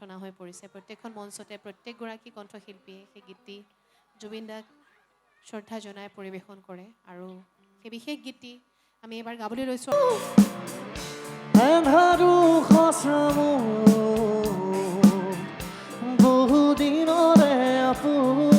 মন্থনা হৈ পৰিছে প্ৰত্যেকখন মঞ্চতে প্ৰত্যেকগৰাকী কণ্ঠশিল্পীয়ে সেই গীতটি জুবিন দাক শ্ৰদ্ধা জনাই পৰিৱেশন কৰে আৰু সেই বিশেষ গীতটি আমি এবাৰ গাবলৈ লৈছোঁ এন্ধাৰো খচামো বহুদিনৰে আপোন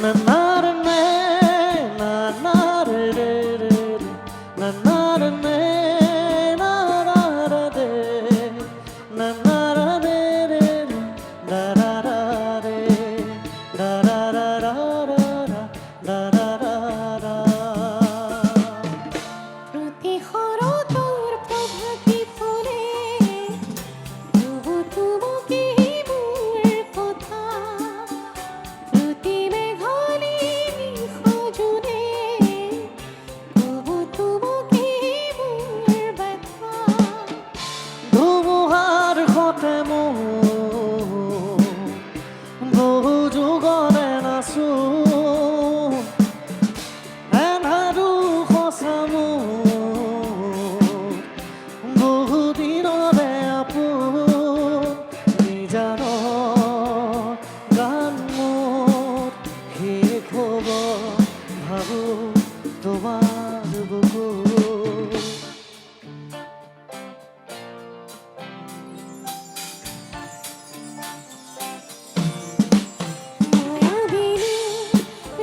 na na na na na re re re na na na na na ra re na na ra re re da ra ra re da ra ra ra ra da ra ra ra প্রতি হরতর প্রভাতি ফুলে তবু তোমাকে মোর কথা প্রতি মেঘালি নিখোঁজনে তবু তোমাকে মোর ব্যথা ধুমুহাৰ সতে মোৰ বহু যুগৰে নাচো এন্ধাৰো সঁচা মোৰ বহুদিনৰে আপোন নিজান গান মোৰ শেষ হ'ব ভাবো তোমাৰ বুকুত মায়াবিনী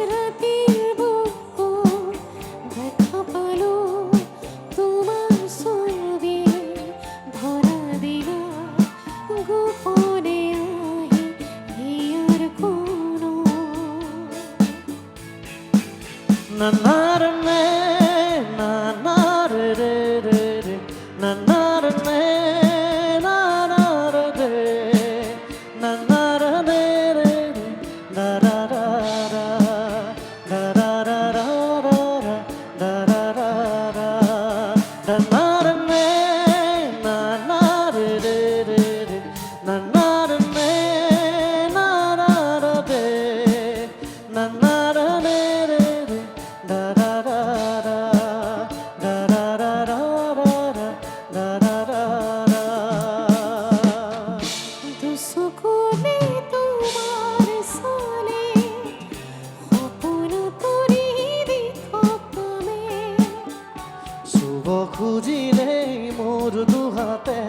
রাতের বুকুর দেখা পালো তোমার ছবি ভরা দিলা গোপনে আহি হিয়ার কোনো na na na na na re re re re na na na na na re re na na re re da ra ra ra da ra ra ra ra da ra ra ra da na na na re re re na na na na na re na na re re da da da da da da da da da da da da দুচকুলে তোমার সালে সপোন তৰি দি থকামে চুব খুজিলেই মোৰ দুহাতে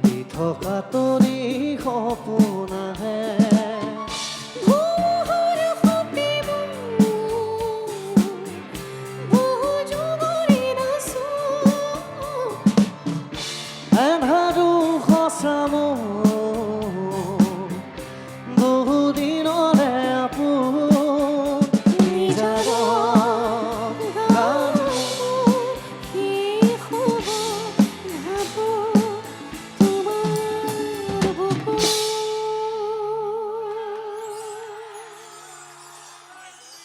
দি থকা তৰি সপোন